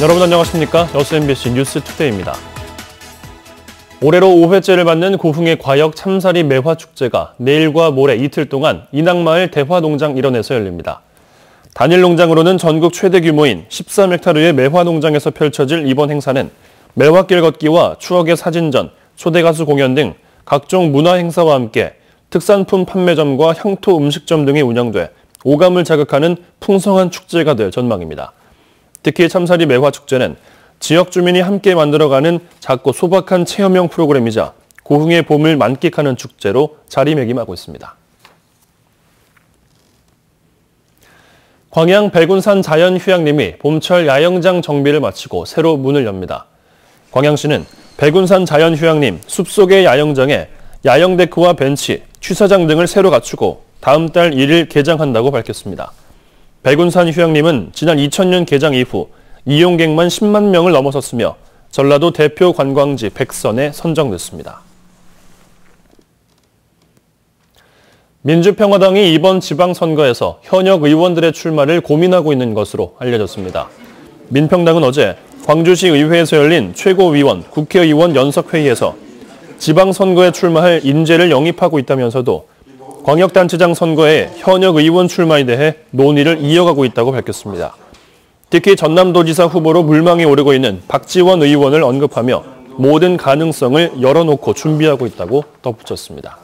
여러분 안녕하십니까? 여수 MBC 뉴스투데이입니다. 올해로 5회째를 맞는 고흥의 과역 참사리 매화축제가 내일과 모레 이틀 동안 인악마을 대화농장 일원에서 열립니다. 단일 농장으로는 전국 최대 규모인 13헥타르의 매화농장에서 펼쳐질 이번 행사는 매화길 걷기와 추억의 사진전, 초대가수 공연 등 각종 문화 행사와 함께 특산품 판매점과 향토 음식점 등이 운영돼 오감을 자극하는 풍성한 축제가 될 전망입니다. 특히 참사리 매화축제는 지역 주민이 함께 만들어가는 작고 소박한 체험형 프로그램이자 고흥의 봄을 만끽하는 축제로 자리매김하고 있습니다. 광양 백운산 자연휴양림이 봄철 야영장 정비를 마치고 새로 문을 엽니다. 광양시는 백운산 자연휴양림 숲속의 야영장에 야영데크와 벤치, 취사장 등을 새로 갖추고 다음 달 1일 개장한다고 밝혔습니다. 백운산 휴양림은 지난 2000년 개장 이후 이용객만 10만 명을 넘어섰으며 전라도 대표 관광지 100선에 선정됐습니다. 민주평화당이 이번 지방선거에서 현역 의원들의 출마를 고민하고 있는 것으로 알려졌습니다. 민평당은 어제 광주시 의회에서 열린 최고위원, 국회의원 연석회의에서 지방선거에 출마할 인재를 영입하고 있다면서도 광역단체장 선거에 현역 의원 출마에 대해 논의를 이어가고 있다고 밝혔습니다. 특히 전남도지사 후보로 물망에 오르고 있는 박지원 의원을 언급하며 모든 가능성을 열어놓고 준비하고 있다고 덧붙였습니다.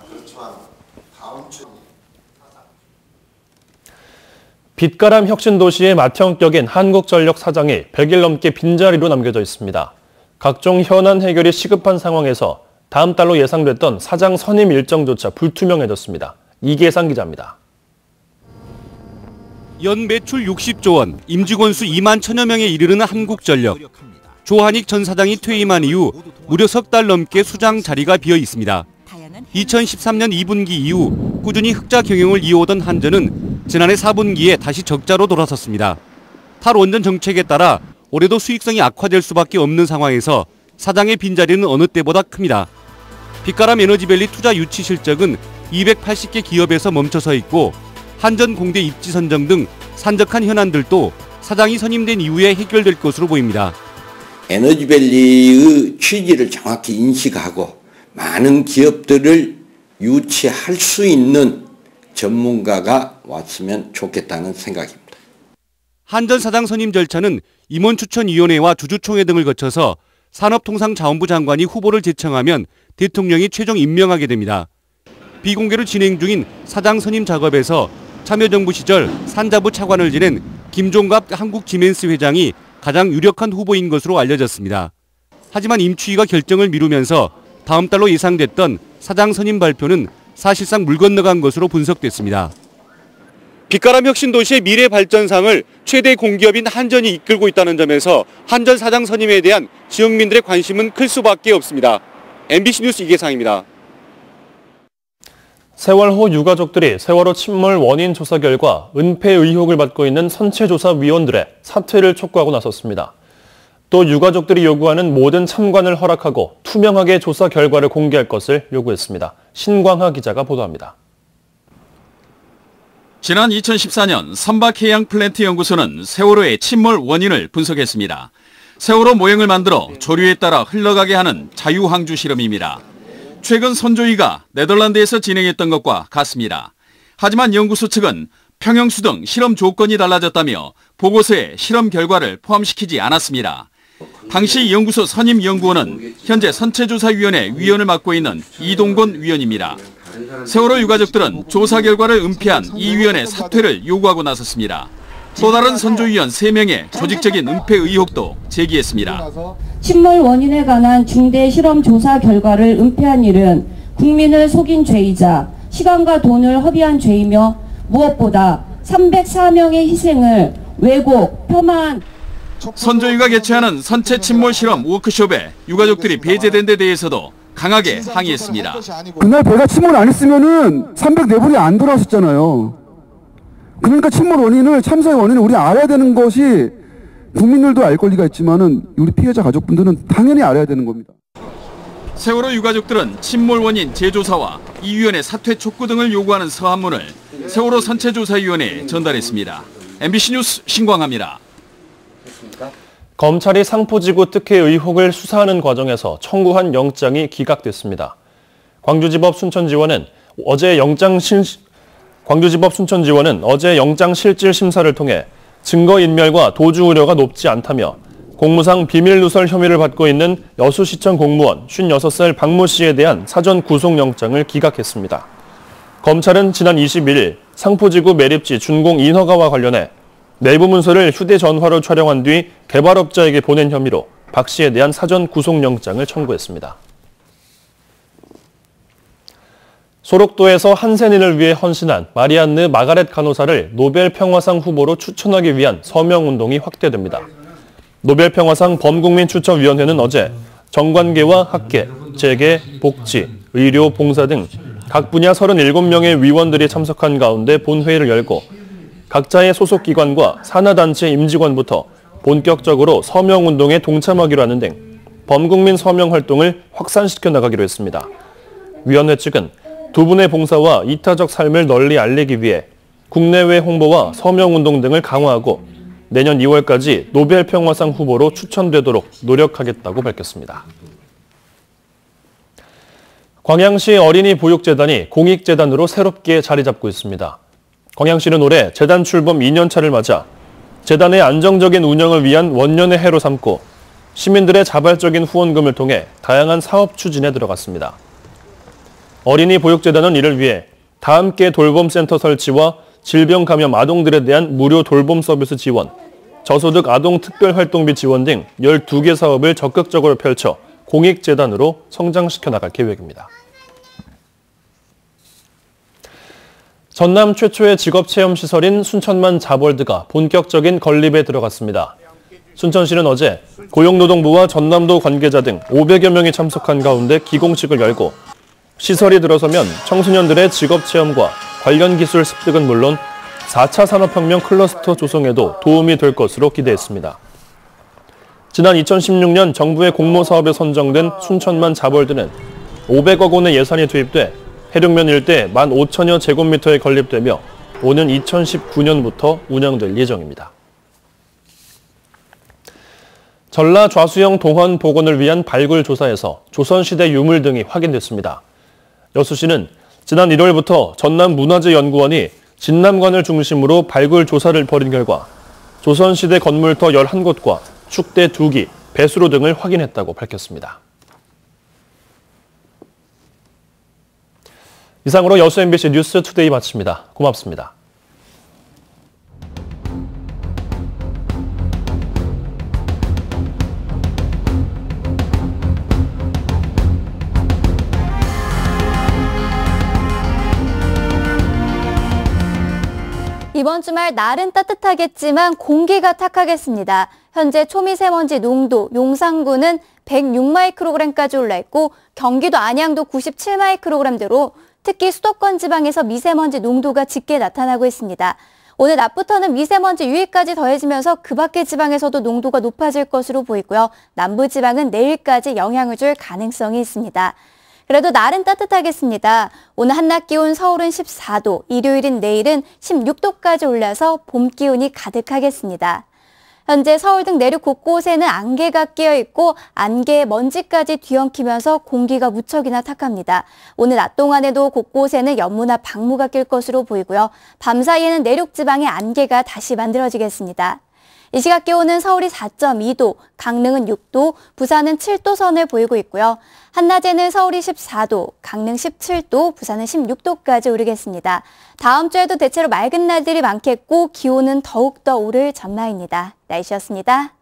빛가람 혁신도시의 맏형격인 한국전력 사장이 100일 넘게 빈자리로 남겨져 있습니다. 각종 현안 해결이 시급한 상황에서 다음 달로 예상됐던 사장 선임 일정조차 불투명해졌습니다. 이계상 기자입니다. 연 매출 60조 원, 임직원 수 2만 1천여 명에 이르는 한국전력. 조한익 전 사장이 퇴임한 이후 무려 석 달 넘게 수장 자리가 비어 있습니다. 2013년 2분기 이후 꾸준히 흑자 경영을 이어오던 한전은 지난해 4분기에 다시 적자로 돌아섰습니다. 탈원전 정책에 따라 올해도 수익성이 악화될 수밖에 없는 상황에서 사장의 빈자리는 어느 때보다 큽니다. 빛가람 에너지밸리 투자 유치 실적은 280개 기업에서 멈춰서 있고 한전 공대 입지 선정 등 산적한 현안들도 사장이 선임된 이후에 해결될 것으로 보입니다. 에너지밸리의 취지를 정확히 인식하고 많은 기업들을 유치할 수 있는 전문가가 왔으면 좋겠다는 생각입니다. 한전 사장 선임 절차는 임원추천위원회와 주주총회 등을 거쳐서 산업통상자원부 장관이 후보를 제청하면 대통령이 최종 임명하게 됩니다. 비공개로 진행 중인 사장 선임 작업에서 참여정부 시절 산자부 차관을 지낸 김종갑 한국지멘스 회장이 가장 유력한 후보인 것으로 알려졌습니다. 하지만 임추위가 결정을 미루면서 다음 달로 예상됐던 사장 선임 발표는 사실상 물 건너간 것으로 분석됐습니다. 빛가람 혁신도시의 미래 발전상을 최대 공기업인 한전이 이끌고 있다는 점에서 한전 사장 선임에 대한 지역민들의 관심은 클 수밖에 없습니다. MBC 뉴스 이계상입니다. 세월호 유가족들이 세월호 침몰 원인 조사 결과 은폐 의혹을 받고 있는 선체조사위원들의 사퇴를 촉구하고 나섰습니다. 또 유가족들이 요구하는 모든 참관을 허락하고 투명하게 조사 결과를 공개할 것을 요구했습니다. 신광하 기자가 보도합니다. 지난 2014년 선박해양플랜트연구소는 세월호의 침몰 원인을 분석했습니다. 세월호 모형을 만들어 조류에 따라 흘러가게 하는 자유항주 실험입니다. 최근 선조위가 네덜란드에서 진행했던 것과 같습니다. 하지만 연구소 측은 평형수 등 실험 조건이 달라졌다며 보고서에 실험 결과를 포함시키지 않았습니다. 당시 연구소 선임 연구원은 현재 선체조사위원회 위원을 맡고 있는 이동건 위원입니다. 세월호 유가족들은 조사 결과를 은폐한 이 위원의 사퇴를 요구하고 나섰습니다. 또 다른 선조위원 3명의 조직적인 은폐 의혹도 제기했습니다. 침몰 원인에 관한 중대 실험 조사 결과를 은폐한 일은 국민을 속인 죄이자 시간과 돈을 허비한 죄이며 무엇보다 304명의 희생을 왜곡, 폄하한 선조위가 개최하는 선체 침몰 실험 워크숍에 유가족들이 배제된 데 대해서도 강하게 항의했습니다. 그날 배가 침몰 안 했으면은 304분이 안 돌아왔었잖아요. 그러니까 침몰 원인을, 참사의 원인을 우리 알아야 되는 것이 국민들도 알 권리가 있지만은 우리 피해자 가족분들은 당연히 알아야 되는 겁니다. 세월호 유가족들은 침몰 원인 재조사와 이 위원회 사퇴 촉구 등을 요구하는 서한문을 세월호 선체조사위원회에 전달했습니다. MBC 뉴스 신광하입니다. 검찰이 상포지구 특혜 의혹을 수사하는 과정에서 청구한 영장이 기각됐습니다. 광주지법 순천지원은 어제 영장 실질 심사를 통해 증거인멸과 도주 우려가 높지 않다며 공무상 비밀 누설 혐의를 받고 있는 여수시청 공무원 56살 박모 씨에 대한 사전 구속영장을 기각했습니다. 검찰은 지난 21일 상포지구 매립지 준공 인허가와 관련해 내부 문서를 휴대전화로 촬영한 뒤 개발업자에게 보낸 혐의로 박 씨에 대한 사전 구속영장을 청구했습니다. 소록도에서 한센인을 위해 헌신한 마리안느 마가렛 간호사를 노벨 평화상 후보로 추천하기 위한 서명운동이 확대됩니다. 노벨 평화상 범국민추천위원회는 어제 정관계와 학계, 재계, 복지, 의료, 봉사 등 각 분야 37명의 위원들이 참석한 가운데 본회의를 열고 각자의 소속 기관과 산하단체 임직원부터 본격적으로 서명운동에 동참하기로 하는 등 범국민 서명 활동을 확산시켜 나가기로 했습니다. 위원회 측은 두 분의 봉사와 이타적 삶을 널리 알리기 위해 국내외 홍보와 서명운동 등을 강화하고 내년 2월까지 노벨 평화상 후보로 추천되도록 노력하겠다고 밝혔습니다. 광양시 어린이 보육재단이 공익재단으로 새롭게 자리 잡고 있습니다. 광양시는 올해 재단 출범 2년차를 맞아 재단의 안정적인 운영을 위한 원년의 해로 삼고 시민들의 자발적인 후원금을 통해 다양한 사업 추진에 들어갔습니다. 어린이 보육재단은 이를 위해 다함께 돌봄센터 설치와 질병 감염 아동들에 대한 무료 돌봄 서비스 지원, 저소득 아동 특별활동비 지원 등 12개 사업을 적극적으로 펼쳐 공익재단으로 성장시켜 나갈 계획입니다. 전남 최초의 직업체험시설인 순천만 자벌드가 본격적인 건립에 들어갔습니다. 순천시는 어제 고용노동부와 전남도 관계자 등 500여 명이 참석한 가운데 기공식을 열고 시설이 들어서면 청소년들의 직업체험과 관련 기술 습득은 물론 4차 산업혁명 클러스터 조성에도 도움이 될 것으로 기대했습니다. 지난 2016년 정부의 공모사업에 선정된 순천만 자벌드는 500억 원의 예산이 투입돼 해륙면 일대 15,000여 제곱미터에 건립되며 오는 2019년부터 운영될 예정입니다. 전라 좌수영 동원 복원을 위한 발굴 조사에서 조선시대 유물 등이 확인됐습니다. 여수시는 지난 1월부터 전남문화재연구원이 진남관을 중심으로 발굴 조사를 벌인 결과 조선시대 건물터 11곳과 축대 2기, 배수로 등을 확인했다고 밝혔습니다. 이상으로 여수 MBC 뉴스 투데이 마칩니다. 고맙습니다. 이번 주말 날은 따뜻하겠지만 공기가 탁하겠습니다. 현재 초미세먼지 농도 용산구는 106마이크로그램까지 올라있고 경기도 안양도 97마이크로그램대로 특히 수도권 지방에서 미세먼지 농도가 짙게 나타나고 있습니다. 오늘 낮부터는 미세먼지 유입까지 더해지면서 그 밖의 지방에서도 농도가 높아질 것으로 보이고요. 남부 지방은 내일까지 영향을 줄 가능성이 있습니다. 그래도 날은 따뜻하겠습니다. 오늘 한낮 기온 서울은 14도, 일요일인 내일은 16도까지 올라서 봄 기운이 가득하겠습니다. 현재 서울 등 내륙 곳곳에는 안개가 끼어 있고 안개에 먼지까지 뒤엉키면서 공기가 무척이나 탁합니다. 오늘 낮 동안에도 곳곳에는 연무나 방무가 낄 것으로 보이고요. 밤 사이에는 내륙 지방에 안개가 다시 만들어지겠습니다. 이 시각 기온은 서울이 4.2도, 강릉은 6도, 부산은 7도 선을 보이고 있고요. 한낮에는 서울이 14도, 강릉 17도, 부산은 16도까지 오르겠습니다. 다음 주에도 대체로 맑은 날들이 많겠고 기온은 더욱더 오를 전망입니다. 날씨였습니다.